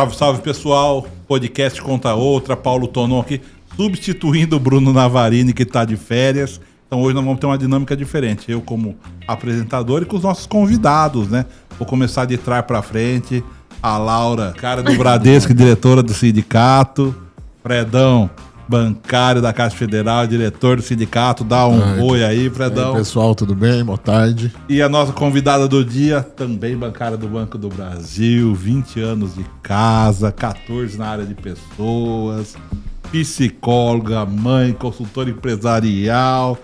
Salve, salve, pessoal. Podcast Conta Outra, Paulo Tonon aqui, substituindo o Bruno Navarini, que está de férias. Então hoje nós vamos ter uma dinâmica diferente. Eu como apresentador e com os nossos convidados, né? Vou começar de trás para frente. A Laura, cara do Bradesco, diretora do sindicato. Fredão, bancário da Caixa Federal, diretor do sindicato. Dá um oi aí, Fredão. E aí, pessoal, tudo bem? Boa tarde. E a nossa convidada do dia, também bancária do Banco do Brasil, 20 anos de casa, 14 na área de pessoas, psicóloga, mãe, consultora empresarial,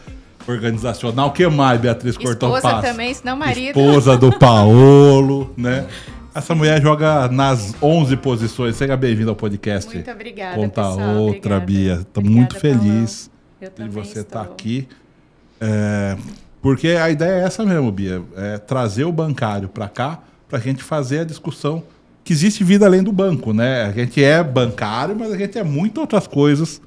organizacional. O que mais, Beatriz Cortopassi? Esposa também, senão marido. Esposa do Paolo, né? Essa mulher joga nas 11 posições. Seja bem-vinda ao podcast. Muito obrigada, Conta pessoal. Outra, Obrigada. Bia. Estou Obrigada, muito feliz de você estar aqui. Porque a ideia é essa mesmo, Bia. É trazer o bancário para cá para a gente fazer a discussão que existe vida além do banco, né? A gente é bancário, mas a gente é muito outras coisas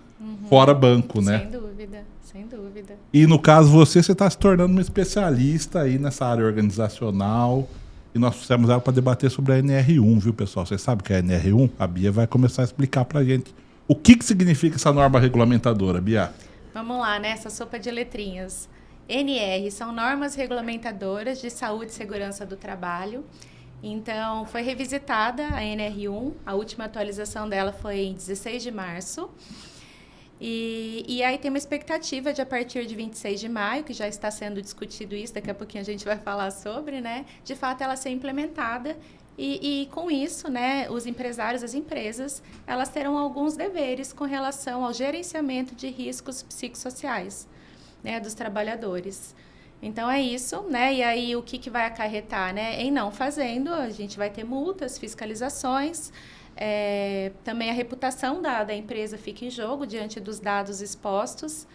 fora banco, né? Sem dúvida, sem dúvida. E no caso você está se tornando uma especialista aí nessa área organizacional. E nós trouxemos ela para debater sobre a NR1, viu, pessoal? Vocês sabem o que é a NR1? A Bia vai começar a explicar para a gente o que significa essa norma regulamentadora, Bia. Vamos lá, né? Essa sopa de letrinhas. NR são normas regulamentadoras de saúde e segurança do trabalho. Então, foi revisitada a NR1. A última atualização dela foi em 16 de março. E aí tem uma expectativa de, a partir de 26 de maio, que já está sendo discutido isso, daqui a pouquinho a gente vai falar sobre, né? De fato, ela ser implementada e com isso, né, os empresários, as empresas, elas terão alguns deveres com relação ao gerenciamento de riscos psicossociais, né, dos trabalhadores. Então, é isso, né? E aí, o que vai acarretar, né? Em não fazendo, a gente vai ter multas, fiscalizações. Também a reputação da empresa fica em jogo diante dos dados expostos.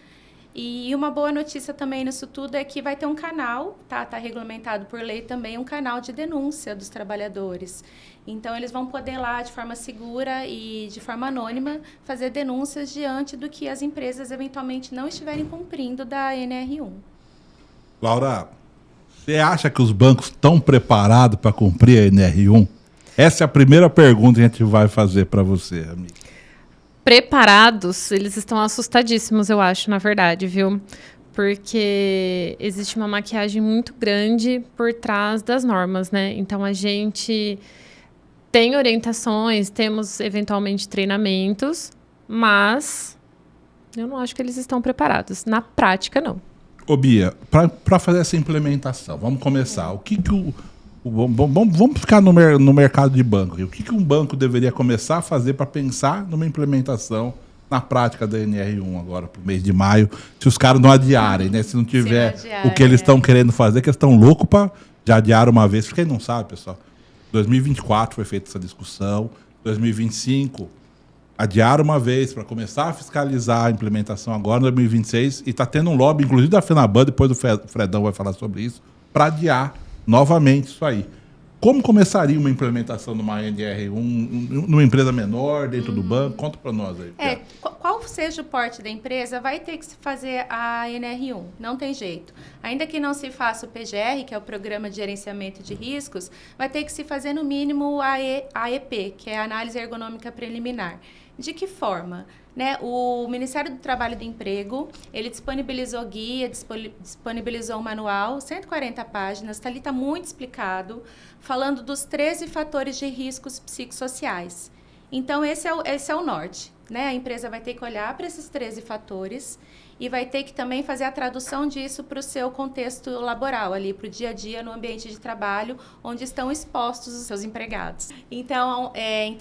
E uma boa notícia também nisso tudo é que vai ter um canal, tá regulamentado por lei também, um canal de denúncia dos trabalhadores. Então, eles vão poder lá, de forma segura e de forma anônima, fazer denúncias diante do que as empresas eventualmente não estiverem cumprindo da NR1. Laura, você acha que os bancos estão preparados para cumprir a NR1? Essa é a primeira pergunta que a gente vai fazer para você, amiga. Preparados, eles estão assustadíssimos, eu acho, na verdade, viu? Porque existe uma maquiagem muito grande por trás das normas, né? Então, a gente tem orientações, temos, eventualmente, treinamentos, mas eu não acho que eles estão preparados. Na prática, não. Ô, Bia, para fazer essa implementação, vamos começar. Vamos ficar no mercado de banco. O que um banco deveria começar a fazer para pensar numa implementação na prática da NR1 agora, para o mês de maio, se os caras não adiarem, né? Se não tiver o que eles estão querendo fazer, que eles estão loucos para já adiar uma vez. Porque quem não sabe, pessoal, 2024 foi feita essa discussão, 2025 adiaram uma vez para começar a fiscalizar a implementação agora, em 2026, e está tendo um lobby, inclusive da FENABAN, depois o Fredão vai falar sobre isso, para adiar novamente isso aí. Como começaria uma implementação numa NR1, numa empresa menor, dentro do banco? Conta para nós aí. Qual seja o porte da empresa, vai ter que se fazer a NR1, não tem jeito. Ainda que não se faça o PGR, que é o Programa de Gerenciamento de Riscos, vai ter que se fazer no mínimo a AEP, que é a Análise Ergonômica Preliminar. De que forma? Né? O Ministério do Trabalho e do Emprego, ele disponibilizou guia, disponibilizou um manual, 140 páginas, ali está muito explicado, falando dos 13 fatores de riscos psicossociais. Então, esse é o norte. Né? A empresa vai ter que olhar para esses 13 fatores e vai ter que também fazer a tradução disso para o seu contexto laboral, ali para o dia a dia no ambiente de trabalho, onde estão expostos os seus empregados. Então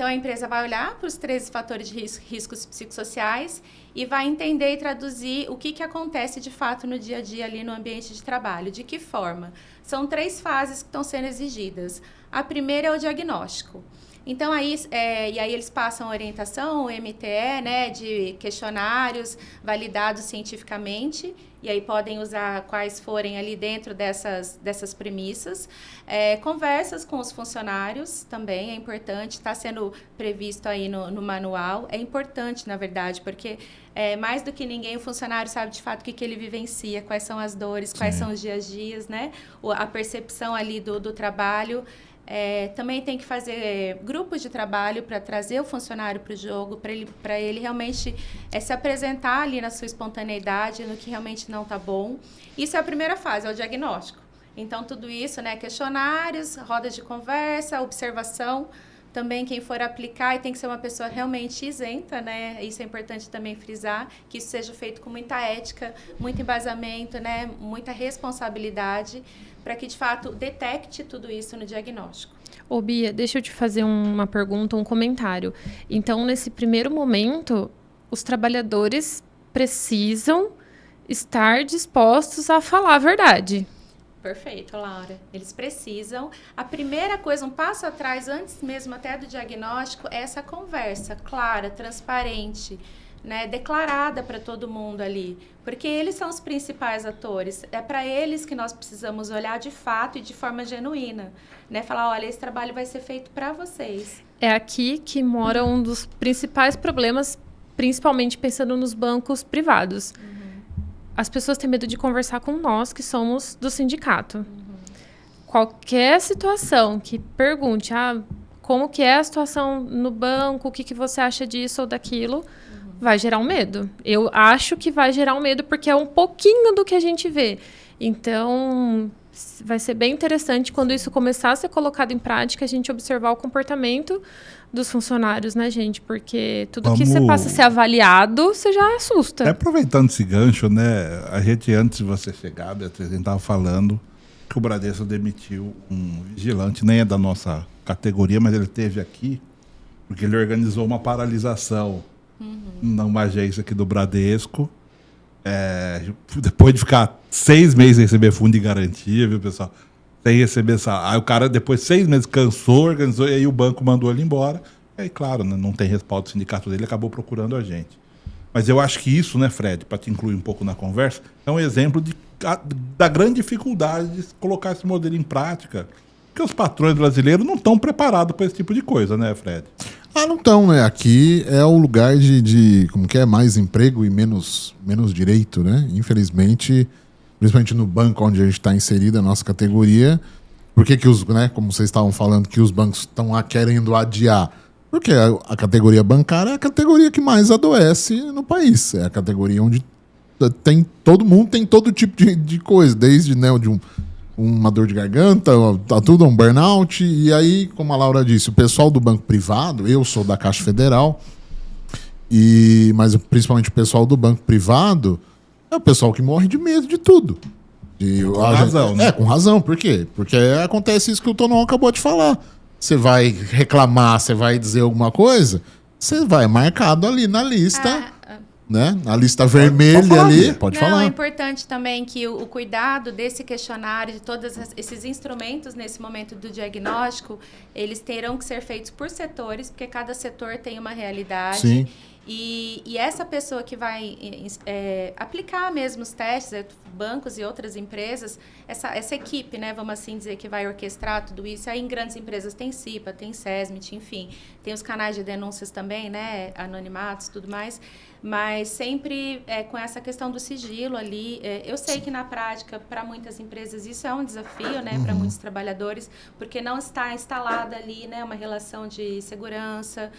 a empresa vai olhar para os 13 fatores de riscos psicossociais e vai entender e traduzir o que acontece de fato no dia a dia ali no ambiente de trabalho. De que forma? São 3 fases que estão sendo exigidas. A primeira é o diagnóstico. Então, aí eles passam a orientação, o MTE, né, de questionários validados cientificamente, e aí podem usar quais forem ali dentro dessas premissas. Conversas com os funcionários também é importante, está sendo previsto aí no manual. É importante, na verdade, porque mais do que ninguém o funcionário sabe de fato o que ele vivencia, quais são as dores, quais são os dias, né? A percepção ali do trabalho. Também tem que fazer grupos de trabalho para trazer o funcionário para o jogo, para ele realmente se apresentar ali na sua espontaneidade, no que realmente não está bom. Isso é a primeira fase, é o diagnóstico. Então, tudo isso, né, questionários, rodas de conversa, observação. Também quem for aplicar, e tem que ser uma pessoa realmente isenta, né? Isso é importante também frisar, que isso seja feito com muita ética, muito embasamento, né? Muita responsabilidade, para que, de fato, detecte tudo isso no diagnóstico. Ô, Bia, deixa eu te fazer uma pergunta, um comentário. Então, nesse primeiro momento, os trabalhadores precisam estar dispostos a falar a verdade. Perfeito, Laura. Eles precisam. A primeira coisa, um passo atrás, antes mesmo até do diagnóstico, é essa conversa clara, transparente, né, declarada para todo mundo ali. Porque eles são os principais atores. É para eles que nós precisamos olhar de fato e de forma genuína. Né? Falar, olha, esse trabalho vai ser feito para vocês. É aqui que mora um dos principais problemas, principalmente pensando nos bancos privados. As pessoas têm medo de conversar com nós, que somos do sindicato. Qualquer situação que pergunte, como que é a situação no banco, o que você acha disso ou daquilo, vai gerar um medo. Eu acho que vai gerar um medo, porque é um pouquinho do que a gente vê. Então, vai ser bem interessante quando isso começar a ser colocado em prática, a gente observar o comportamento dos funcionários, né, gente? Porque tudo que você passa a ser avaliado, você já assusta. Aproveitando esse gancho, né? A gente, antes de você chegar, Beatriz, a gente estava falando que o Bradesco demitiu um vigilante, nem é da nossa categoria, mas ele esteve aqui porque ele organizou uma paralisação numa agência aqui do Bradesco. Depois de ficar 6 meses sem receber fundo de garantia, viu, pessoal? Sem receber salário. Aí o cara, depois de 6 meses, cansou, organizou, e aí o banco mandou ele embora. E aí, claro, né, não tem respaldo do sindicato dele, acabou procurando a gente. Mas eu acho que isso, né, Fred, para te incluir um pouco na conversa, é um exemplo da grande dificuldade de colocar esse modelo em prática. Porque os patrões brasileiros não estão preparados para esse tipo de coisa, né, Fred? Não estão, né? Aqui é o lugar de como que é, mais emprego e menos direito, né? Infelizmente, principalmente no banco onde a gente está inserido, a nossa categoria. Por que os, né, como vocês estavam falando, que os bancos estão querendo adiar? Porque a categoria bancária é a categoria que mais adoece no país. É a categoria onde todo mundo tem todo tipo de coisa, desde, né, de uma dor de garganta, tá tudo, um burnout. E aí, como a Laura disse, o pessoal do banco privado, eu sou da Caixa Federal, mas principalmente o pessoal do banco privado é o pessoal que morre de medo de tudo. Com razão, né? Com razão. Por quê? Porque acontece isso que o Tonão acabou de falar. Você vai reclamar, você vai dizer alguma coisa, você vai marcado ali na lista... Né? A lista vermelha ali, pode falar. É importante também que o cuidado desse questionário, de todos esses instrumentos nesse momento do diagnóstico, eles terão que ser feitos por setores, porque cada setor tem uma realidade. Sim. E essa pessoa que vai aplicar mesmo os testes, bancos e outras empresas, essa equipe, né, vamos assim dizer, que vai orquestrar tudo isso. Aí em grandes empresas tem CIPA, tem SESMIT, enfim, tem os canais de denúncias também, né, anonimatos, tudo mais, mas sempre com essa questão do sigilo ali. Eu sei que na prática, para muitas empresas, isso é um desafio, né, para muitos trabalhadores, porque não está instalada ali, né, uma relação de segurança,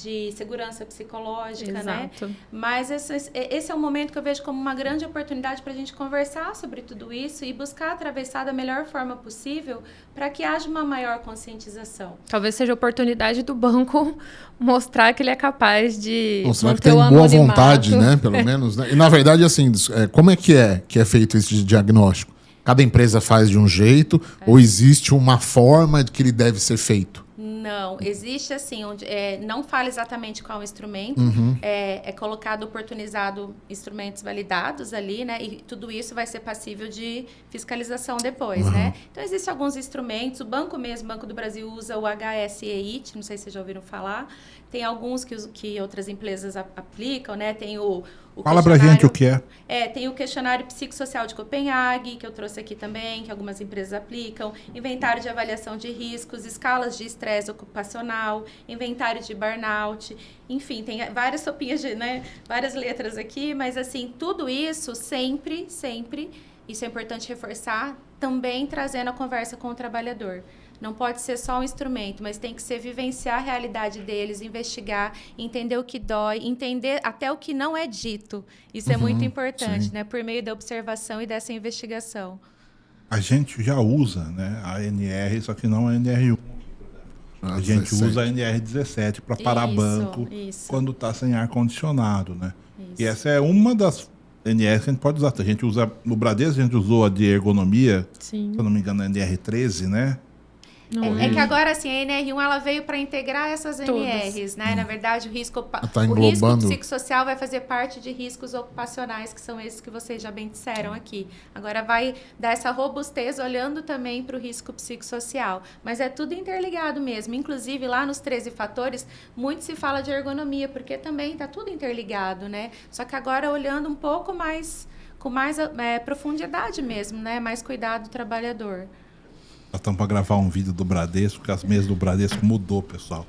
de segurança psicológica. Exato. Né? Mas esse é um momento que eu vejo como uma grande oportunidade para a gente conversar sobre tudo isso e buscar atravessar da melhor forma possível para que haja uma maior conscientização. Talvez seja a oportunidade do banco mostrar que ele é capaz de mostrar que tem boa vontade, né? Pelo menos. Né? E na verdade, assim, como é que é feito esse diagnóstico? Cada empresa faz de um jeito ou existe uma forma de que ele deve ser feito? Não, existe assim, onde não fala exatamente qual instrumento, é colocado, oportunizado instrumentos validados ali, né? E tudo isso vai ser passível de fiscalização depois, né? Então, existem alguns instrumentos, o banco mesmo, o Banco do Brasil usa o HSEIT, não sei se vocês já ouviram falar, tem alguns que outras empresas aplicam, né? Tem o fala pra gente o que é. Tem o questionário psicossocial de Copenhague, que eu trouxe aqui também, que algumas empresas aplicam, inventário de avaliação de riscos, escalas de estresse ocupacional, inventário de burnout, enfim, tem várias sopinhas, né, várias letras aqui, mas assim, tudo isso sempre, isso é importante reforçar, também trazendo a conversa com o trabalhador. Não pode ser só um instrumento, mas tem que ser vivenciar a realidade deles, investigar, entender o que dói, entender até o que não é dito. Isso é muito importante, né? Por meio da observação e dessa investigação. A gente já usa, né, a NR, só que não a NR1. A gente 17. usa a NR17 para parar banco quando está sem ar-condicionado, né? Isso. E essa é uma das NRs que a gente pode usar. A gente usa, no Bradesco a gente usou a de ergonomia, Sim. se eu não me engano, a NR13, né? É que agora, assim, a NR1 ela veio para integrar essas NRs, né? Na verdade, o risco psicossocial vai fazer parte de riscos ocupacionais, que são esses que vocês já bem disseram aqui. Agora vai dar essa robustez olhando também para o risco psicossocial. Mas é tudo interligado mesmo. Inclusive, lá nos 13 fatores, muito se fala de ergonomia, porque também está tudo interligado, né? Só que agora olhando um pouco mais, com mais profundidade mesmo, né? Mais cuidado do trabalhador. Nós estamos para gravar um vídeo do Bradesco, porque as mesas do Bradesco mudou, pessoal.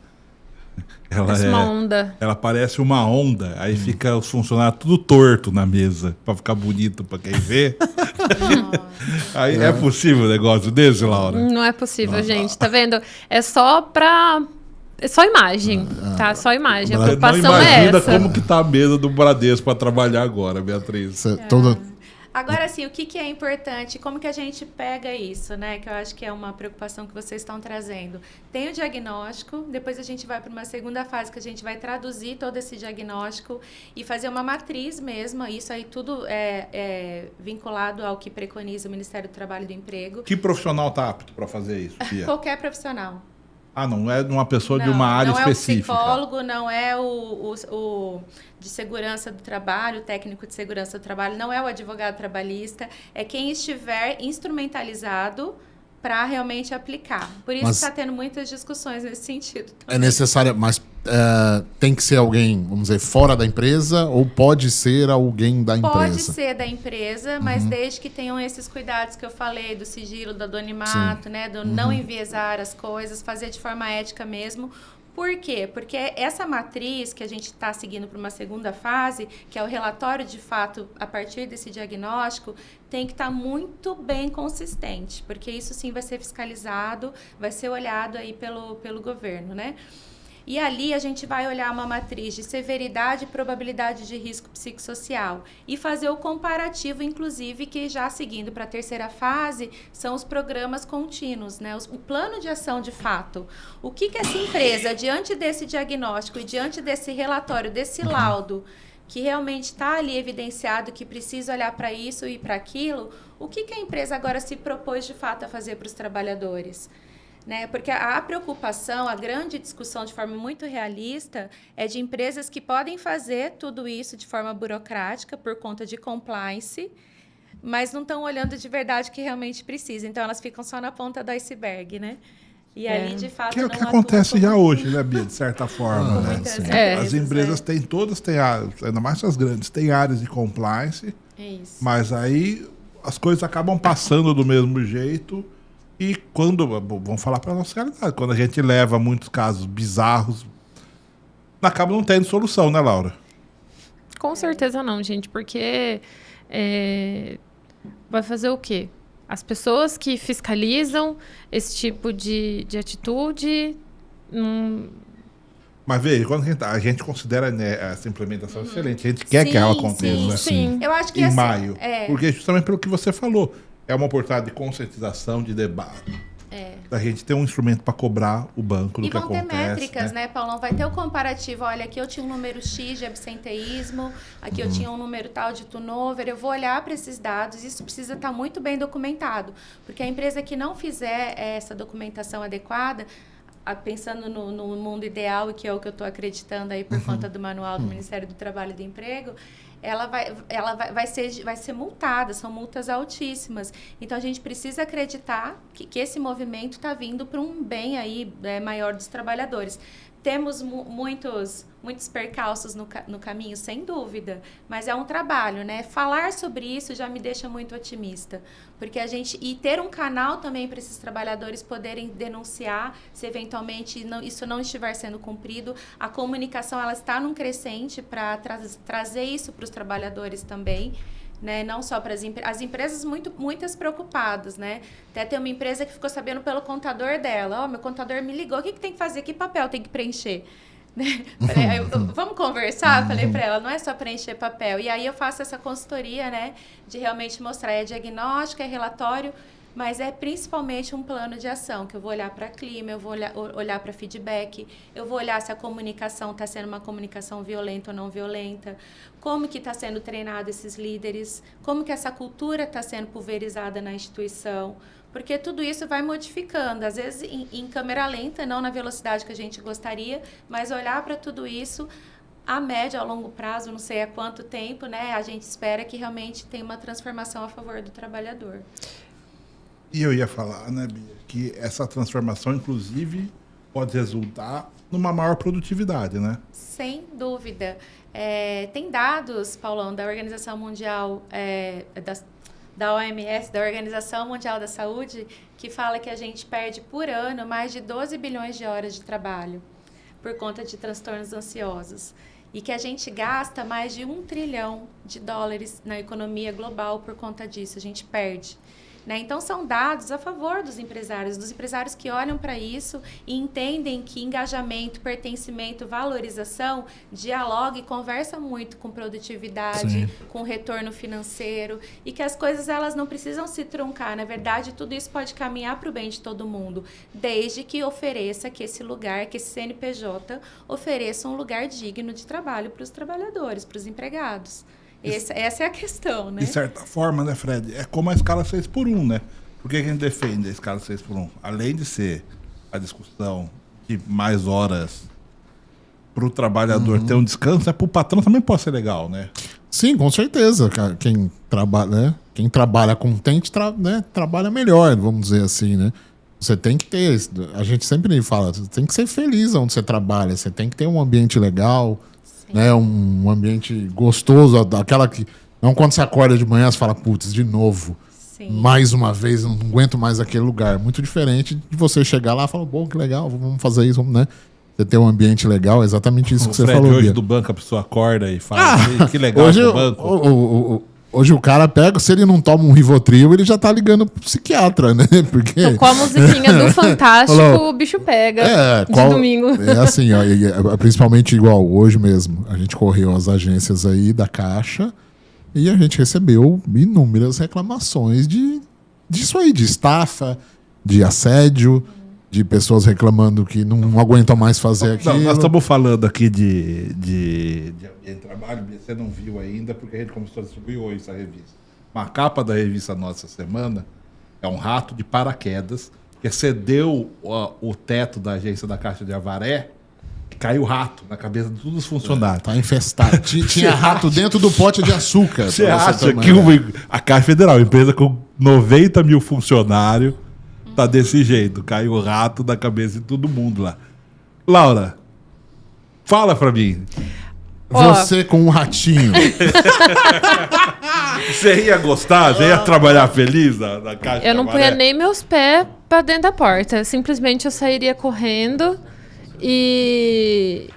Parece uma onda. Ela parece uma onda, aí fica os funcionários tudo torto na mesa, para ficar bonito para quem vê. Aí é possível um negócio desse, Laura? Não é possível, gente. Tá vendo? É só imagem, tá? Só imagem. A preocupação não é imagina essa. como que tá a mesa do Bradesco para trabalhar agora, Beatriz. Agora, assim, o que é importante? Como que a gente pega isso, né? Que eu acho que é uma preocupação que vocês estão trazendo. Tem o diagnóstico, depois a gente vai para uma segunda fase que a gente vai traduzir todo esse diagnóstico e fazer uma matriz mesmo. Isso aí tudo é vinculado ao que preconiza o Ministério do Trabalho e do Emprego. Que profissional está apto para fazer isso, Pia? Qualquer profissional. Ah, não é uma pessoa de uma área específica. Não é o psicólogo, não é o de segurança do trabalho, o técnico de segurança do trabalho, não é o advogado trabalhista, é quem estiver instrumentalizado para realmente aplicar. Por isso está tendo muitas discussões nesse sentido. É necessário, mas tem que ser alguém, vamos dizer, fora da empresa ou pode ser alguém da empresa? Pode ser da empresa, mas desde que tenham esses cuidados que eu falei, do sigilo, do anonimato, né, do não enviesar as coisas, fazer de forma ética mesmo. Por quê? Porque essa matriz que a gente está seguindo para uma segunda fase, que é o relatório de fato a partir desse diagnóstico, tem que estar muito bem consistente, porque isso sim vai ser fiscalizado, vai ser olhado aí pelo governo, né? E ali a gente vai olhar uma matriz de severidade e probabilidade de risco psicossocial e fazer o comparativo, inclusive, que já seguindo para a terceira fase, são os programas contínuos, né? O plano de ação de fato. O que essa empresa, diante desse diagnóstico e diante desse relatório, desse laudo, que realmente está ali evidenciado que precisa olhar para isso e para aquilo, o que a empresa agora se propôs de fato a fazer para os trabalhadores? Né? Porque a preocupação, a grande discussão de forma muito realista é de empresas que podem fazer tudo isso de forma burocrática por conta de compliance, mas não estão olhando de verdade o que realmente precisa. Então, elas ficam só na ponta do iceberg, né? E ali, de fato, que é o que acontece já hoje, né, Bia? De certa forma, né? As empresas têm áreas, ainda mais as grandes, têm áreas de compliance, mas aí as coisas acabam passando do mesmo jeito. E quando, vamos falar para a nossa realidade, quando a gente leva muitos casos bizarros, acaba não tendo solução, né, Laura? Com certeza não, gente, porque vai fazer o quê? As pessoas que fiscalizam esse tipo de atitude... Mas veja, quando a gente considera, né, essa implementação excelente, a gente quer que ela aconteça sim. Eu acho que em maio. Porque justamente pelo que você falou, é uma oportunidade de conscientização, de debate. Da gente ter um instrumento para cobrar o banco do que acontece. E vão ter métricas, né, Paulão? Vai ter o comparativo. Olha, aqui eu tinha um número X de absenteísmo, aqui eu tinha um número tal de turnover. Eu vou olhar para esses dados. Isso precisa estar muito bem documentado. Porque a empresa que não fizer essa documentação adequada, pensando no mundo ideal, e que é o que eu estou acreditando aí por conta do manual do Ministério do Trabalho e do Emprego, ela vai ser multada, são multas altíssimas. Então, a gente precisa acreditar que esse movimento está vindo para um bem aí, maior dos trabalhadores. Temos muitos percalços no caminho, sem dúvida, mas é um trabalho, né? Falar sobre isso já me deixa muito otimista, porque e ter um canal também para esses trabalhadores poderem denunciar se eventualmente isso não estiver sendo cumprido. A comunicação ela está num crescente para trazer isso para os trabalhadores também, né? Não só para as empresas, muitas preocupadas, né? Até tem uma empresa que ficou sabendo pelo contador dela, meu contador me ligou, o que tem que fazer? Que papel tem que preencher? Falei, vamos conversar? Falei para ela, não é só preencher papel. E aí eu faço essa consultoria, né? De realmente mostrar, é diagnóstico, é relatório, mas é principalmente um plano de ação, que eu vou olhar para clima, eu vou olhar para feedback, eu vou olhar se a comunicação está sendo uma comunicação violenta ou não violenta, como que está sendo treinado esses líderes, como que essa cultura está sendo pulverizada na instituição, porque tudo isso vai modificando, às vezes em câmera lenta, não na velocidade que a gente gostaria, mas olhar para tudo isso a médio, a longo prazo, não sei há quanto tempo, né? A gente espera que realmente tenha uma transformação a favor do trabalhador. E eu ia falar, né, Bia, que essa transformação, inclusive, pode resultar numa maior produtividade, né? Sem dúvida. Tem dados, Paulão, da Organização Mundial, da OMS, da Organização Mundial da Saúde, que fala que a gente perde por ano mais de 12 bilhões de horas de trabalho por conta de transtornos ansiosos. E que a gente gasta mais de $1 trilhão na economia global por conta disso. A gente perde. Né? Então, são dados a favor dos empresários que olham para isso e entendem que engajamento, pertencimento, valorização, dialoga e conversa muito com produtividade, sim, com retorno financeiro, e que as coisas elas não precisam se truncar. Na verdade, tudo isso pode caminhar para o bem de todo mundo, desde que ofereça que esse lugar, que esse CNPJ ofereça um lugar digno de trabalho para os trabalhadores, para os empregados. Essa é a questão, né? De certa forma, né, Fred? É como a escala 6x1, né? Por que a gente defende a escala 6x1? Além de ser a discussão de mais horas para o trabalhador ter um descanso, para o patrão também pode ser legal, né? Sim, com certeza. Quem trabalha contente trabalha melhor, vamos dizer assim, né? Você tem que ter, a gente sempre fala, você tem que ser feliz onde você trabalha, você tem que ter um ambiente legal, né, um ambiente gostoso, aquela que... Não quando você acorda de manhã, você fala, putz, de novo. Sim. Mais uma vez, não aguento mais aquele lugar. Muito diferente de você chegar lá e falar, bom, que legal, vamos fazer isso, né? Você ter um ambiente legal, é exatamente isso que você falou. Hoje Bia. Do banco a pessoa acorda e fala, que legal hoje, o banco. Hoje o cara pega, se ele não toma um Rivotril, ele já tá ligando pro psiquiatra, né? Porque... Com a musiquinha do Fantástico, o bicho pega de domingo. É assim, ó, principalmente igual hoje mesmo. A gente correu as agências aí da Caixa e a gente recebeu inúmeras reclamações disso aí, de estafa, de assédio, de pessoas reclamando que não aguentam mais fazer aquilo. Nós estamos falando aqui de ambiente de trabalho, você não viu ainda, porque a gente começou a distribuir hoje essa revista. Uma capa da revista nossa semana é um rato de paraquedas que excedeu o teto da agência da Caixa de Avaré, que caiu rato na cabeça de todos os funcionários. Tá infestado. Tinha rato dentro do pote de açúcar. Você acha que a Caixa Federal, empresa com 90 mil funcionários, tá desse jeito, caiu o rato da cabeça de todo mundo lá. Laura, fala pra mim. Você com um ratinho. Você ia gostar? Você ia trabalhar feliz na Caixa? Eu não punha nem meus pés pra dentro da porta. Simplesmente eu sairia correndo e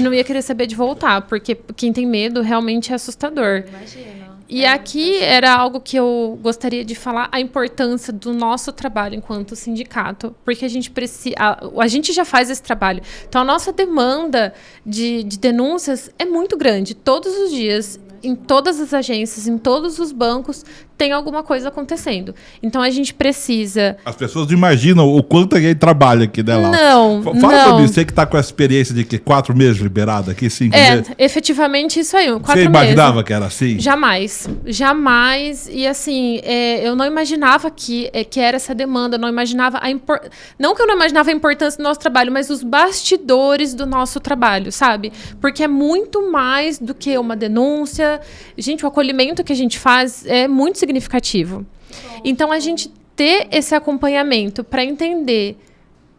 não ia querer saber de voltar, porque quem tem medo realmente é assustador. Imagina. E aqui era algo que eu gostaria de falar, a importância do nosso trabalho enquanto sindicato, porque a gente precisa, a gente já faz esse trabalho. Então a nossa demanda de denúncias é muito grande, todos os dias, em todas as agências, em todos os bancos, tem alguma coisa acontecendo. Então a gente precisa... As pessoas não imaginam o quanto alguém trabalha aqui, né, Laura? Não, Fala pra mim, você que tá com a experiência de que 4 meses liberado aqui, 5 meses. Efetivamente isso aí, 4 meses. Você imaginava que era assim? Jamais. E assim, eu não imaginava que era essa demanda, não imaginava não que eu não imaginava a importância do nosso trabalho, mas os bastidores do nosso trabalho, sabe? Porque é muito mais do que uma denúncia. Gente, o acolhimento que a gente faz é muito significativo. Então, a gente ter esse acompanhamento para entender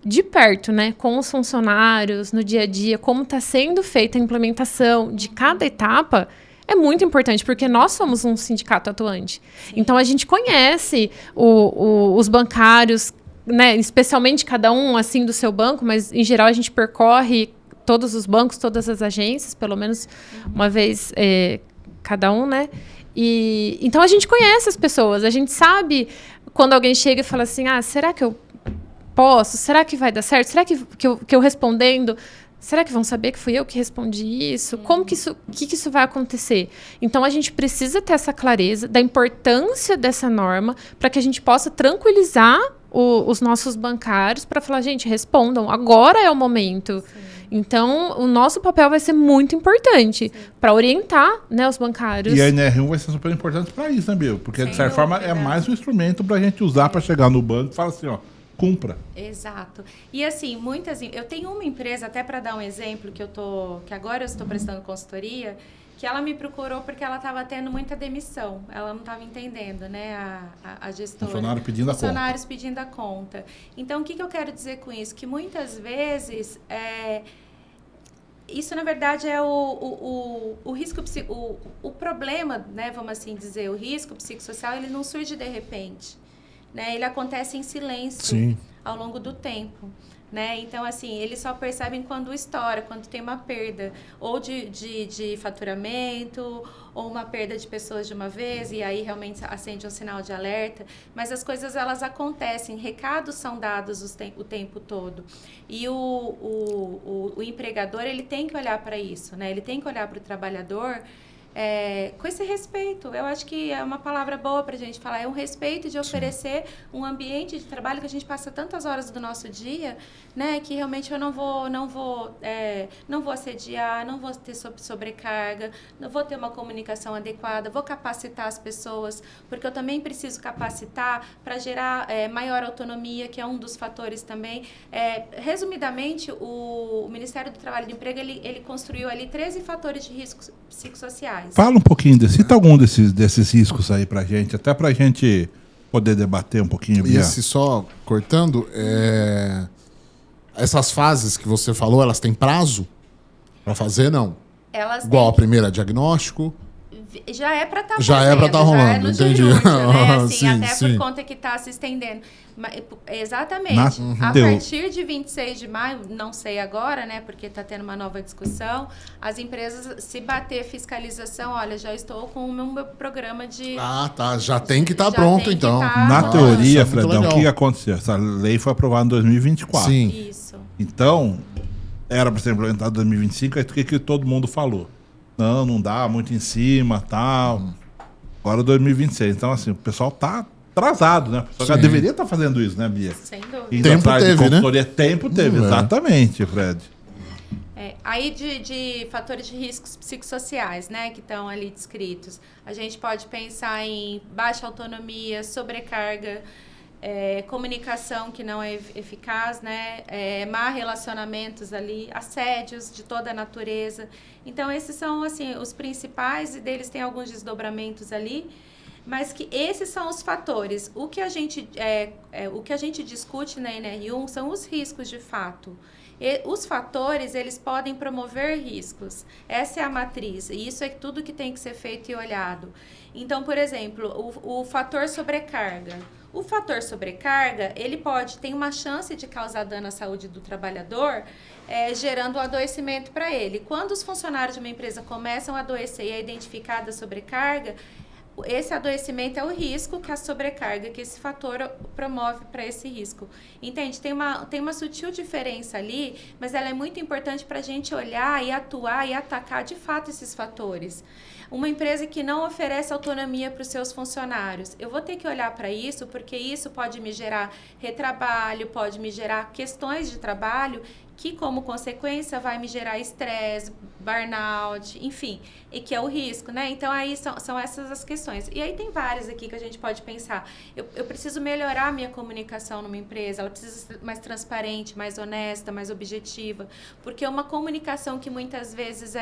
de perto, né, com os funcionários, no dia a dia, como está sendo feita a implementação de cada etapa, é muito importante, porque nós somos um sindicato atuante. Sim. Então, a gente conhece os bancários, né, especialmente cada um assim do seu banco, mas, em geral, a gente percorre todos os bancos, todas as agências, pelo menos uma vez cada um, né? Então a gente conhece as pessoas, a gente sabe quando alguém chega e fala assim, será que eu posso? Será que vai dar certo? Será que eu respondendo, será que vão saber que fui eu que respondi isso? Como que isso vai acontecer? Então a gente precisa ter essa clareza da importância dessa norma para que a gente possa tranquilizar os nossos bancários para falar, gente, respondam, agora é o momento. Sim. Então, o nosso papel vai ser muito importante para orientar, né, os bancários. E a NR1 vai ser super importante para isso, né, Bia? Porque, de certa forma, é mais um instrumento para a gente usar para chegar no banco e falar assim, ó, cumpra. Exato. E assim, eu tenho uma empresa, até para dar um exemplo, que agora eu estou prestando consultoria, que ela me procurou porque ela estava tendo muita demissão. Ela não estava entendendo, né, a gestora. Funcionários pedindo a conta. Então, o que eu quero dizer com isso? Que muitas vezes... isso, na verdade, é o risco, o problema, né, vamos assim dizer, o risco psicossocial, ele não surge de repente, né? Ele acontece em silêncio ao longo do tempo, né? Então, assim, eles só percebem quando estoura, quando tem uma perda, ou de faturamento, ou uma perda de pessoas de uma vez, e aí realmente acende um sinal de alerta. Mas as coisas, elas acontecem, recados são dados o tempo todo. E o empregador, ele tem que olhar para isso, né? Ele tem que olhar para o trabalhador com esse respeito. Eu acho que é uma palavra boa para a gente falar. É um respeito de oferecer um ambiente de trabalho que a gente passa tantas horas do nosso dia, né, que realmente eu não vou assediar, não vou ter sobrecarga, não vou ter uma comunicação adequada, vou capacitar as pessoas, porque eu também preciso capacitar para gerar maior autonomia, que é um dos fatores também. Resumidamente, o Ministério do Trabalho e do Emprego, ele construiu ali 13 fatores de riscos psicossociais. Fala um pouquinho, cita algum desses riscos aí pra gente, até pra gente poder debater um pouquinho. E esse, só cortando, essas fases que você falou, elas têm prazo pra fazer, não? Igual a primeira, diagnóstico. Já é para estar rolando, entendi. Junho, né? Assim, por conta que está se estendendo. Exatamente. A partir de 26 de maio, não sei agora, né? Porque está tendo uma nova discussão. As empresas, se bater fiscalização, olha, já estou com o meu programa de... Já tem que estar pronto, então. Na teoria, Fredão, o que aconteceu? Essa lei foi aprovada em 2024. Sim. Isso. Então, era para ser implementada em 2025, aí o que todo mundo falou? Não dá, muito em cima, tal. Agora 2026. Então, assim, o pessoal tá atrasado, né? O pessoal já deveria estar fazendo isso, né, Bia? Sem dúvida. Tempo teve, né? Tempo teve, exatamente, Fred. Aí de fatores de riscos psicossociais, né, que estão ali descritos, a gente pode pensar em baixa autonomia, sobrecarga, comunicação que não é eficaz, né? Má relacionamentos ali, assédios de toda a natureza. Então, esses são, assim, os principais, e deles tem alguns desdobramentos ali, mas que esses são os fatores. O que a gente discute na NR1 são os riscos de fato. Os fatores, eles podem promover riscos. Essa é a matriz, e isso é tudo que tem que ser feito e olhado. Então, por exemplo, o fator sobrecarga. O fator sobrecarga, ele tem uma chance de causar dano à saúde do trabalhador, gerando um adoecimento para ele. Quando os funcionários de uma empresa começam a adoecer e é identificada a sobrecarga, esse adoecimento é o risco que a sobrecarga, que esse fator promove para esse risco. Entende? Tem uma sutil diferença ali, mas ela é muito importante para a gente olhar e atuar e atacar de fato esses fatores. Uma empresa que não oferece autonomia para os seus funcionários, eu vou ter que olhar para isso, porque isso pode me gerar retrabalho, pode me gerar questões de trabalho que, como consequência, vai me gerar estresse, burnout, enfim, e que é o risco, né? Então, aí são essas as questões. E aí tem várias aqui que a gente pode pensar. Eu preciso melhorar a minha comunicação numa empresa, ela precisa ser mais transparente, mais honesta, mais objetiva, porque uma comunicação que muitas vezes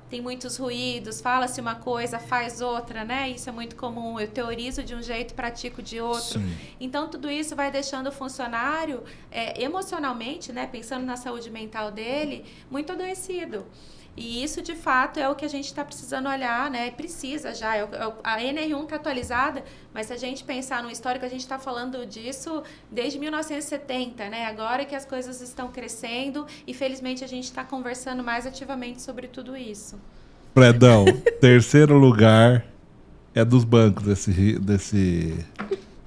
tem muitos ruídos, fala-se uma coisa, faz outra, né? Isso é muito comum. Eu teorizo de um jeito, pratico de outro. Sim. Então, tudo isso vai deixando o funcionário emocionalmente, né? Pensando na saúde mental dele, muito adoecido. E isso, de fato, é o que a gente está precisando olhar, né? Precisa já. A NR1 está atualizada, mas se a gente pensar no histórico, a gente está falando disso desde 1970, né? Agora que as coisas estão crescendo e, felizmente, a gente está conversando mais ativamente sobre tudo isso. Fredão, terceiro lugar, é dos bancos,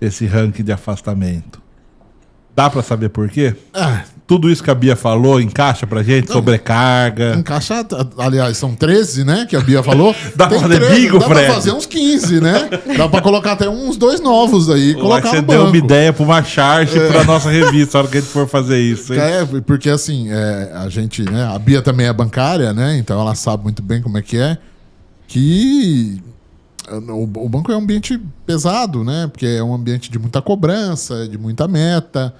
esse ranking de afastamento. Dá para saber por quê? Tudo isso que a Bia falou encaixa pra gente? Sobrecarga. Encaixa, aliás, são 13, né? Que a Bia falou. Dá pra fazer bingo, Dá Fred? pra fazer uns 15, né? Dá pra colocar até uns 2 novos aí. Colocar Você no deu banco. uma ideia pra uma charge pra nossa revista, na hora que a gente for fazer isso, hein? Porque assim, a gente, né? A Bia também é bancária, né? Então ela sabe muito bem como é. Que o banco é um ambiente pesado, né? Porque é um ambiente de muita cobrança, de muita meta.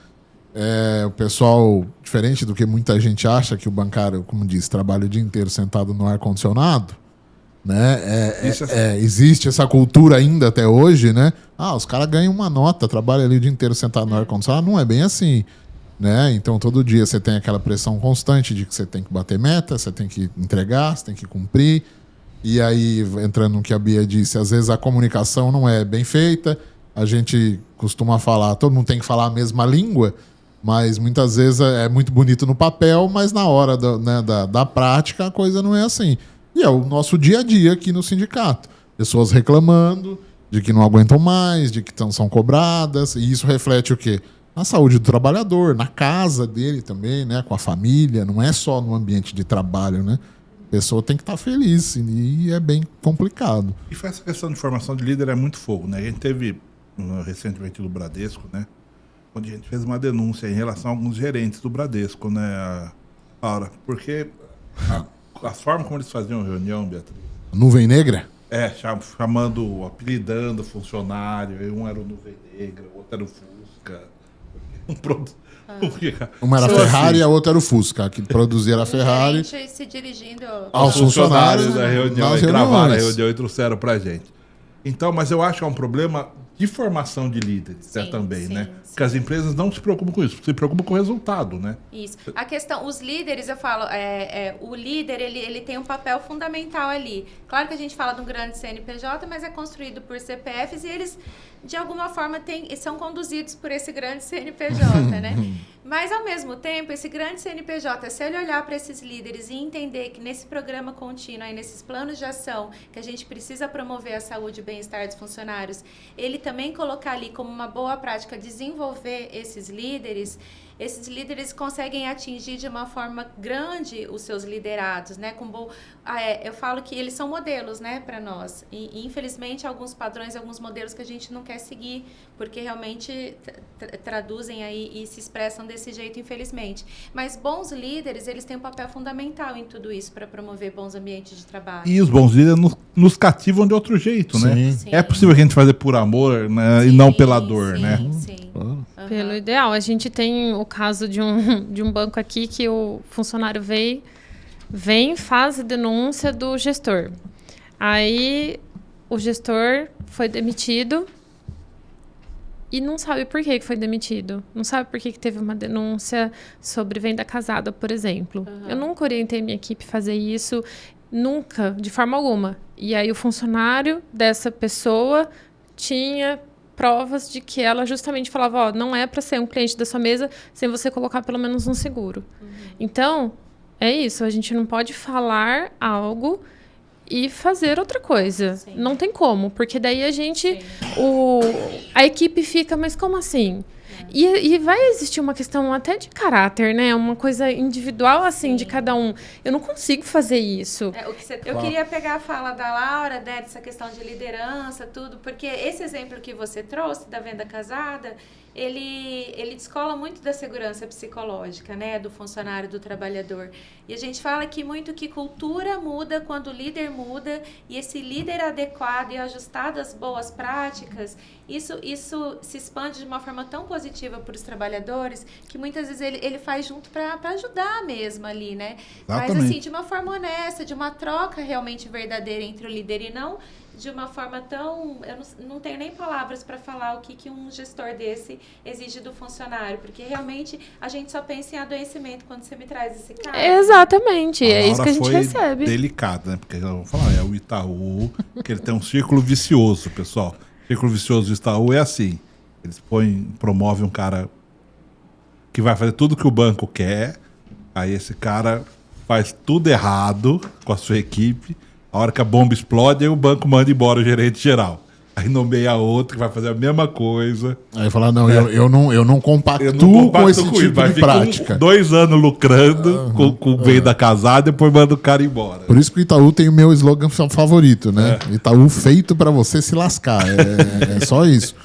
O pessoal, diferente do que muita gente acha, que o bancário, como diz, trabalha o dia inteiro sentado no ar-condicionado, né? Existe essa cultura ainda até hoje, né? Os caras ganham uma nota, trabalham ali o dia inteiro sentado no ar-condicionado. Não é bem assim, né? Então, todo dia você tem aquela pressão constante de que você tem que bater meta, você tem que entregar, você tem que cumprir. E aí, entrando no que a Bia disse, às vezes a comunicação não é bem feita. A gente costuma falar, todo mundo tem que falar a mesma língua, mas muitas vezes é muito bonito no papel, mas na hora da prática a coisa não é assim. E é o nosso dia a dia aqui no sindicato. Pessoas reclamando de que não aguentam mais, de que são cobradas. E isso reflete o quê? Na saúde do trabalhador, na casa dele também, né? Com a família. Não é só no ambiente de trabalho, né? A pessoa tem que estar feliz e é bem complicado. E essa questão de formação de líder é muito fogo, né? A gente teve recentemente do Bradesco, né? Onde a gente fez uma denúncia em relação a alguns gerentes do Bradesco, né, Laura? Porque a forma como eles faziam reunião, Beatriz... Nuvem negra? Chamando, apelidando funcionário. Um era o Nuvem Negra, o outro era o Fusca. Uma era a Ferrari e a outra era o Fusca, que produzia a Ferrari. Se dirigindo aos funcionários da reunião, gravaram a reunião e trouxeram pra gente. Então, mas eu acho que é um problema de formação de líderes também, né? Porque as empresas não se preocupam com isso, se preocupam com o resultado, né? Isso. A questão, os líderes, eu falo, o líder, ele tem um papel fundamental ali. Claro que a gente fala de um grande CNPJ, mas é construído por CPFs e eles, de alguma forma, são conduzidos por esse grande CNPJ, né? Mas, ao mesmo tempo, esse grande CNPJ, se ele olhar para esses líderes e entender que nesse programa contínuo, aí, nesses planos de ação, que a gente precisa promover a saúde e bem-estar dos funcionários, ele também colocar ali como uma boa prática desenvolver esses líderes conseguem atingir de uma forma grande os seus liderados, né? Eu falo que eles são modelos, né, para nós. E, infelizmente, alguns padrões, alguns modelos que a gente não quer seguir, porque realmente traduzem aí e se expressam desse jeito, infelizmente. Mas bons líderes, eles têm um papel fundamental em tudo isso para promover bons ambientes de trabalho. E os bons líderes nos cativam de outro jeito, né? Sim. É possível a gente fazer por amor, né? E não pela dor, né? Sim. Pelo ideal. A gente tem o caso de um banco aqui que o funcionário vem, faz a denúncia do gestor. Aí o gestor foi demitido e não sabe por que foi demitido. Não sabe por que teve uma denúncia sobre venda casada, por exemplo. Eu nunca orientei minha equipe a fazer isso, nunca, de forma alguma. E aí o funcionário dessa pessoa tinha provas de que ela justamente falava, não é para ser um cliente da sua mesa sem você colocar pelo menos um seguro. Então, é isso, a gente não pode falar algo e fazer outra coisa. Sim. Não tem como, porque daí a equipe fica, mas como assim? E vai existir uma questão até de caráter, né? Uma coisa individual, assim, de cada um. Eu não consigo fazer isso. Eu queria pegar a fala da Laura, né, dessa questão de liderança, tudo, porque esse exemplo que você trouxe da venda casada, ele descola muito da segurança psicológica, né, do funcionário, do trabalhador. E a gente fala que muito que cultura muda quando o líder muda, e esse líder adequado e ajustado às boas práticas, isso se expande de uma forma tão positiva para os trabalhadores, que muitas vezes ele faz junto para ajudar mesmo ali, né? Exatamente. Mas assim, de uma forma honesta, de uma troca realmente verdadeira entre o líder e não de uma forma tão... Eu não tenho nem palavras para falar o que um gestor desse exige do funcionário, porque realmente a gente só pensa em adoecimento quando você me traz esse caso. Exatamente, é isso que a gente recebe. Delicado, né? Porque vamos falar, é o Itaú, que ele tem um círculo vicioso, pessoal. O círculo vicioso do Itaú é assim, eles promovem um cara que vai fazer tudo que o banco quer, aí esse cara faz tudo errado com a sua equipe, A hora que a bomba explode, aí o banco manda embora o gerente geral. Aí nomeia outro que vai fazer a mesma coisa. Aí fala, não, eu não compactuo com esse tipo de prática. 2 anos lucrando com o bem da casada, depois manda o cara embora. Por isso que o Itaú tem o meu slogan favorito, né? Itaú feito para você se lascar. É só isso.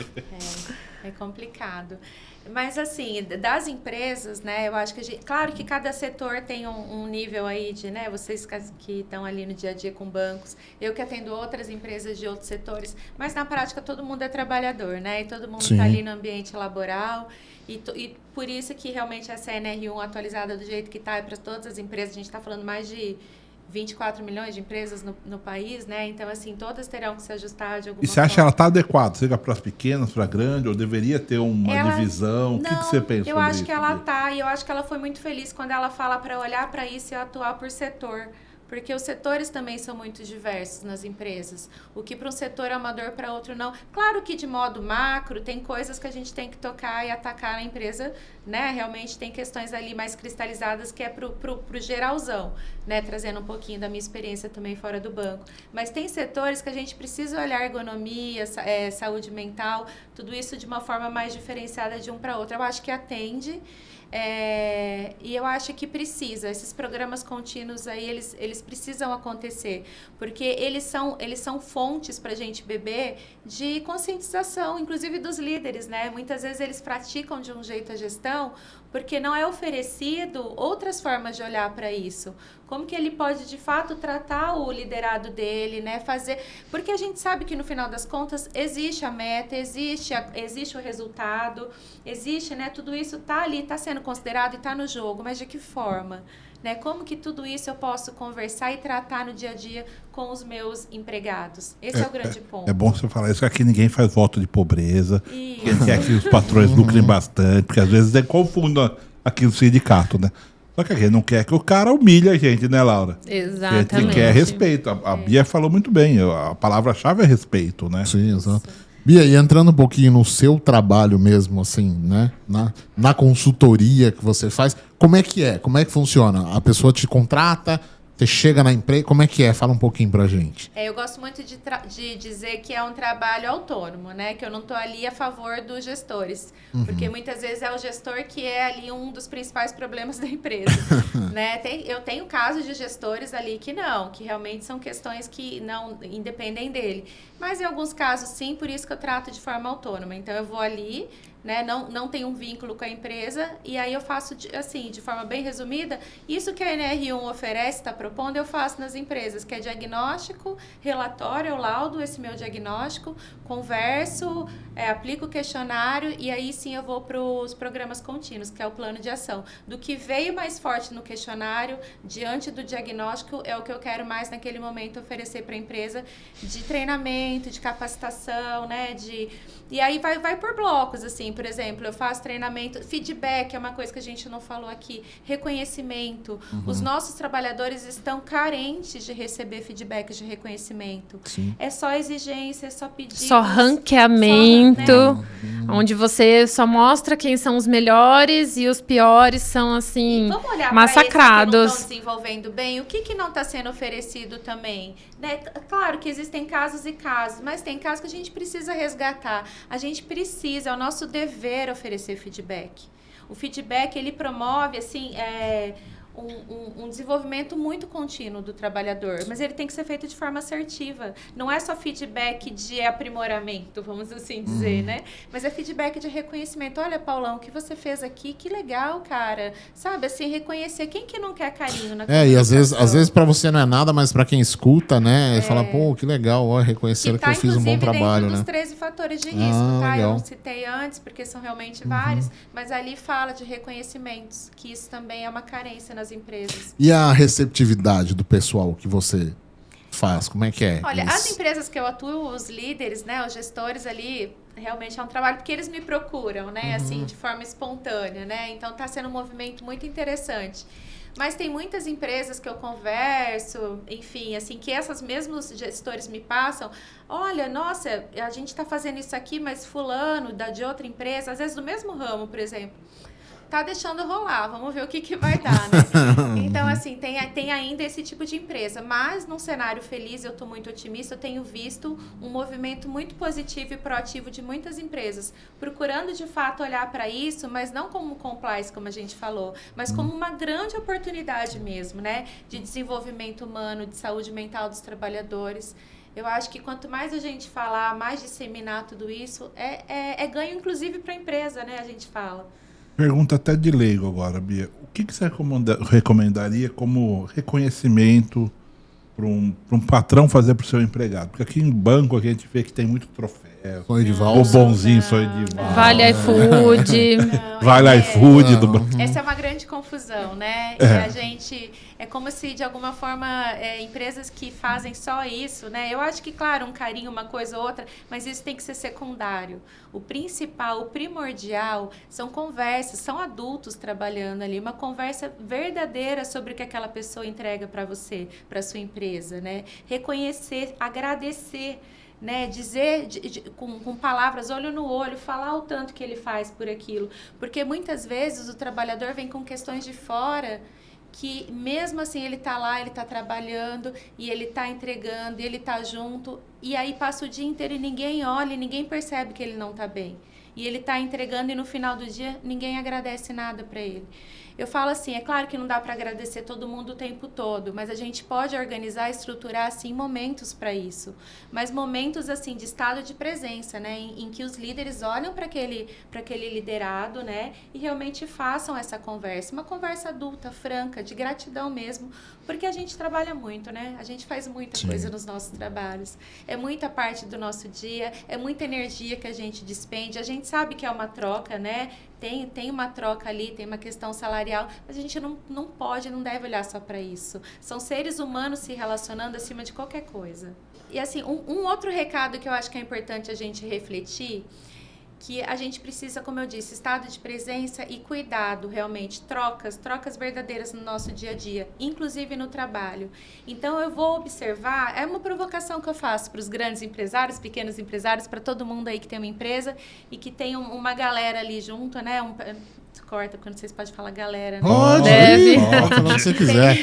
É complicado. Mas, assim, das empresas, né, eu acho que claro que cada setor tem um nível aí de, né, vocês que estão ali no dia a dia com bancos, eu que atendo outras empresas de outros setores, mas na prática todo mundo é trabalhador, né, e todo mundo está ali no ambiente laboral, e por isso que realmente essa NR1 atualizada do jeito que está é para todas as empresas, a gente está falando mais de 24 milhões de empresas no país, né? Então, assim, todas terão que se ajustar de alguma forma. E você acha que ela está adequada, seja para as pequenas, para grandes, ou deveria ter uma divisão? O que você pensa sobre isso? Eu acho que ela está, e eu acho que ela foi muito feliz quando ela fala para olhar para isso e atuar por setor. Porque os setores também são muito diversos nas empresas. O que para um setor é uma dor, para outro não. Claro que de modo macro tem coisas que a gente tem que tocar e atacar na empresa, né? Realmente tem questões ali mais cristalizadas que é pro geralzão, né? Trazendo um pouquinho da minha experiência também fora do banco. Mas tem setores que a gente precisa olhar ergonomia, saúde mental, tudo isso de uma forma mais diferenciada de um para outro. Eu acho que atende. E eu acho que precisa, esses programas contínuos aí, eles precisam acontecer, porque eles são fontes para a gente beber de conscientização, inclusive dos líderes, né? Muitas vezes eles praticam de um jeito a gestão, porque não é oferecido outras formas de olhar para isso. Como que ele pode, de fato, tratar o liderado dele, né? Porque a gente sabe que, no final das contas, existe a meta, existe o resultado, existe, né? Tudo isso está ali, está sendo considerado e está no jogo, mas de que forma? Né? Como que tudo isso eu posso conversar e tratar no dia a dia com os meus empregados? Esse é o grande ponto. É bom você falar isso, que aqui ninguém faz voto de pobreza. Quem quer que os patrões lucrem bastante, porque às vezes confundem aqui o sindicato, né? Só que a gente não quer que o cara humilhe a gente, né, Laura? Exatamente. A gente quer respeito. A Bia falou muito bem, a palavra-chave é respeito, né? Sim, exato. Bia, e entrando um pouquinho no seu trabalho mesmo, assim, né? Na consultoria que você faz, como é que é? Como é que funciona? A pessoa te contrata, você chega na empresa, como é que é? Fala um pouquinho pra gente. Eu gosto muito de dizer que é um trabalho autônomo, né? Que eu não tô ali a favor dos gestores. Porque muitas vezes é o gestor que é ali um dos principais problemas da empresa. Né? Eu tenho casos de gestores ali que realmente são questões que não independem dele. Mas em alguns casos sim, por isso que eu trato de forma autônoma. Então eu vou ali, né, não tenho um vínculo com a empresa, e aí eu faço, assim, de forma bem resumida, isso que a NR1 oferece, está propondo, eu faço nas empresas, que é diagnóstico, relatório, laudo, esse meu diagnóstico, converso, aplico o questionário, e aí sim eu vou para os programas contínuos, que é o plano de ação. Do que veio mais forte no questionário, diante do diagnóstico, é o que eu quero mais naquele momento oferecer para a empresa, de treinamento, de capacitação, né, e aí vai por blocos, assim, por exemplo, eu faço treinamento, feedback é uma coisa que a gente não falou aqui, reconhecimento. Os nossos trabalhadores estão carentes de receber feedback de reconhecimento. Sim. É só exigência, é só pedido. Só ranqueamento, onde você só mostra quem são os melhores e os piores são, assim, vamos olhar massacrados. Para esses que não estão desenvolvendo bem, o que não está sendo oferecido também? Né? Claro que existem casos e casos, mas tem casos que a gente precisa resgatar. A gente precisa, é o nosso dever oferecer feedback. O feedback, ele promove, assim, um desenvolvimento muito contínuo do trabalhador, mas ele tem que ser feito de forma assertiva. Não é só feedback de aprimoramento, vamos assim dizer, né? Mas é feedback de reconhecimento. Olha, Paulão, o que você fez aqui, que legal, cara. Sabe, assim, reconhecer. Quem que não quer carinho na e às vezes para você não é nada, mas para quem escuta, né, fala, pô, que legal, ó, reconheceram que eu fiz um bom trabalho, né? Dos 13 fatores de risco, tá? Legal. Eu não citei antes, porque são realmente vários, mas ali fala de reconhecimentos, que isso também é uma carência nas empresas. E a receptividade do pessoal que você faz, como é que é? Olha, as empresas que eu atuo, os líderes, né, os gestores ali, realmente é um trabalho, porque eles me procuram, né, assim, de forma espontânea, né, então tá sendo um movimento muito interessante. Mas tem muitas empresas que eu converso, enfim, assim, que esses mesmos gestores me passam, olha, nossa, a gente tá fazendo isso aqui, mas fulano, de outra empresa, às vezes do mesmo ramo, por exemplo, tá deixando rolar, vamos ver o que vai dar, né? Então, assim, tem ainda esse tipo de empresa, mas num cenário feliz, eu tô muito otimista, eu tenho visto um movimento muito positivo e proativo de muitas empresas, procurando de fato olhar para isso, mas não como compliance, como a gente falou, mas como uma grande oportunidade mesmo, né? De desenvolvimento humano, de saúde mental dos trabalhadores. Eu acho que quanto mais a gente falar, mais disseminar tudo isso, é ganho inclusive para a empresa, né? A gente fala. Pergunta até de leigo agora, Bia. O que você recomendaria como reconhecimento para um patrão fazer para o seu empregado? Porque aqui em banco a gente vê que tem muito troféu. Sonho de O valsa. bonzinho sonho de valsa. Vale iFood. Vale iFood do banco. Essa é uma grande confusão, né? É. E a gente... É como se, de alguma forma, empresas que fazem só isso, né? Eu acho que, claro, um carinho, uma coisa ou outra, mas isso tem que ser secundário. O principal, o primordial, são conversas, são adultos trabalhando ali, uma conversa verdadeira sobre o que aquela pessoa entrega para você, para sua empresa, né? Reconhecer, agradecer, né, dizer com palavras, olho no olho, falar o tanto que ele faz por aquilo. Porque muitas vezes o trabalhador vem com questões de fora que mesmo assim ele tá lá, ele tá trabalhando e ele tá entregando, e ele tá junto, e aí passa o dia inteiro e ninguém olha, e ninguém percebe que ele não tá bem. E ele tá entregando e no final do dia ninguém agradece nada para ele. Eu falo assim, é claro que não dá para agradecer todo mundo o tempo todo, mas a gente pode organizar, estruturar assim momentos para isso. Mas momentos assim de estado de presença, né, em que os líderes olham para aquele liderado, né, e realmente façam essa conversa, uma conversa adulta, franca, de gratidão mesmo, porque a gente trabalha muito, né? A gente faz muita coisa nos nossos trabalhos. É muita parte do nosso dia, é muita energia que a gente despende. A gente sabe que é uma troca, né? Tem uma troca ali, tem uma questão salarial, mas a gente não pode, não deve olhar só para isso. São seres humanos se relacionando acima de qualquer coisa. E assim, um outro recado que eu acho que é importante a gente refletir, que a gente precisa, como eu disse, estado de presença e cuidado, realmente, trocas verdadeiras no nosso dia a dia, inclusive no trabalho. Então, eu vou observar, é uma provocação que eu faço para os grandes empresários, pequenos empresários, para todo mundo aí que tem uma empresa e que tem uma galera ali junto, né? Corta, quando vocês podem falar galera, né? Pode, pode falar o que você quiser.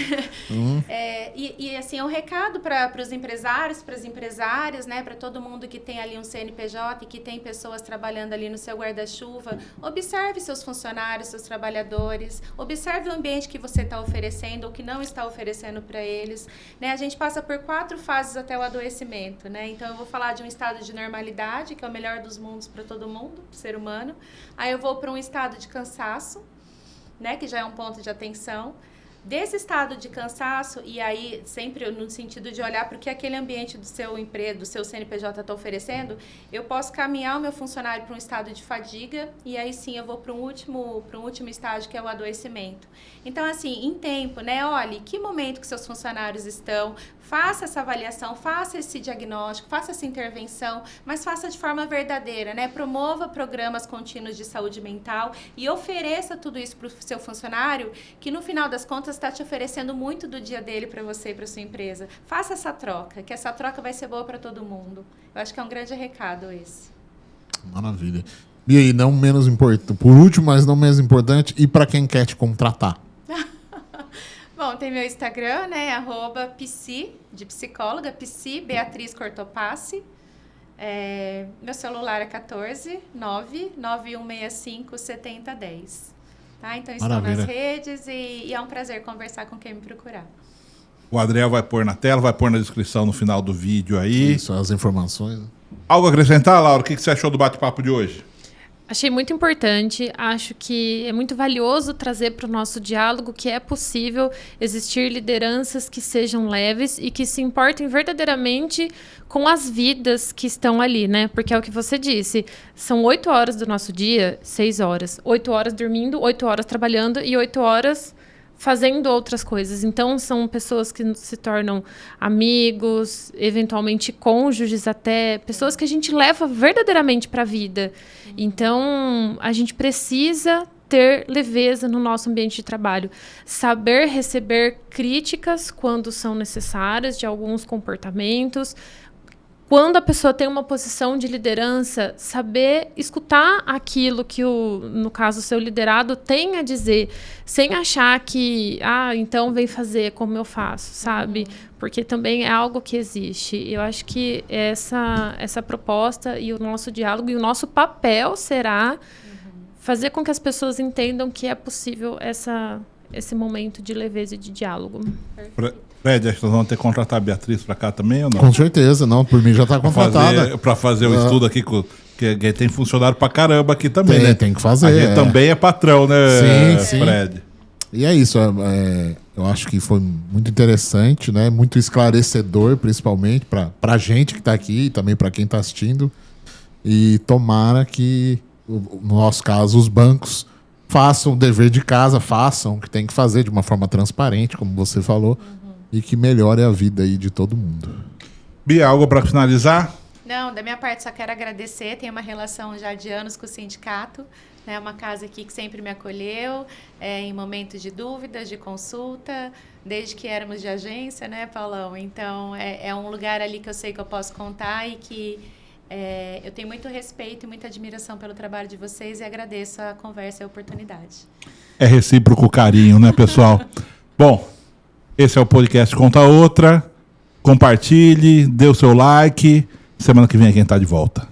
E assim, é um recado para os empresários, para as empresárias, né? Para todo mundo que tem ali um CNPJ e que tem pessoas trabalhando ali no seu guarda-chuva. Observe seus funcionários, seus trabalhadores. Observe o ambiente que você está oferecendo ou que não está oferecendo para eles. Né? A gente passa por 4 fases até o adoecimento, né? Então, eu vou falar de um estado de normalidade, que é o melhor dos mundos para todo mundo, ser humano. Aí eu vou para um estado de cansaço, né, que já é um ponto de atenção. Desse estado de cansaço, e aí sempre no sentido de olhar para o que aquele ambiente do seu emprego, do seu CNPJ está oferecendo, eu posso caminhar o meu funcionário para um estado de fadiga, e aí sim eu vou para um último estágio, que é o adoecimento. Então, assim, em tempo, né, olhe que momento que seus funcionários estão, faça essa avaliação, faça esse diagnóstico, faça essa intervenção, mas faça de forma verdadeira, né? Promova programas contínuos de saúde mental e ofereça tudo isso para o seu funcionário, que no final das contas está te oferecendo muito do dia dele para você e para sua empresa. Faça essa troca, que essa troca vai ser boa para todo mundo. Eu acho que é um grande recado esse. Maravilha. E aí, não menos importante, por último, mas não menos importante, e para quem quer te contratar? Bom, tem meu Instagram, né, @psi, de psicóloga, Psi, Beatriz Cortopassi. Meu celular é 14-99165-7010. Tá? Então, estão Maravilha. nas redes e é um prazer conversar com quem me procurar. O Adriel vai pôr na tela, vai pôr na descrição no final do vídeo aí. Isso, as informações. Algo a acrescentar, Laura? O que você achou do bate-papo de hoje? Achei muito importante, acho que é muito valioso trazer para o nosso diálogo que é possível existir lideranças que sejam leves e que se importem verdadeiramente com as vidas que estão ali, né? Porque é o que você disse, são 8 horas do nosso dia, 6 horas. 8 horas dormindo, 8 horas trabalhando e 8 horas fazendo outras coisas. Então, são pessoas que se tornam amigos, eventualmente cônjuges até, pessoas que a gente leva verdadeiramente para a vida. Então, a gente precisa ter leveza no nosso ambiente de trabalho. Saber receber críticas quando são necessárias de alguns comportamentos, quando a pessoa tem uma posição de liderança, saber escutar aquilo que, no caso, o seu liderado tem a dizer, sem achar que, então vem fazer como eu faço, sabe? Porque também é algo que existe. Eu acho que essa proposta e o nosso diálogo e o nosso papel será fazer com que as pessoas entendam que é possível esse momento de leveza e de diálogo. Fred, acho que nós vamos ter que contratar a Beatriz para cá também ou não? Com certeza, não. Por mim já está contratada. Para fazer o estudo aqui, que tem funcionário para caramba aqui também, né? Tem que fazer. A gente também é patrão, né, sim. Fred? E é isso. Eu acho que foi muito interessante, né? Muito esclarecedor, principalmente para a gente que está aqui e também para quem está assistindo. E tomara que, no nosso caso, os bancos façam o dever de casa, façam o que tem que fazer de uma forma transparente, como você falou, e que melhore a vida aí de todo mundo. Bia, algo para finalizar? Não, da minha parte só quero agradecer. Tenho uma relação já de anos com o sindicato, né? Uma casa aqui que sempre me acolheu em momentos de dúvidas, de consulta, desde que éramos de agência, né, Paulão? Então, é um lugar ali que eu sei que eu posso contar e que eu tenho muito respeito e muita admiração pelo trabalho de vocês e agradeço a conversa e a oportunidade. É recíproco carinho, né, pessoal? Bom, esse é o podcast Conta Outra. Compartilhe, dê o seu like. Semana que vem a gente tá de volta.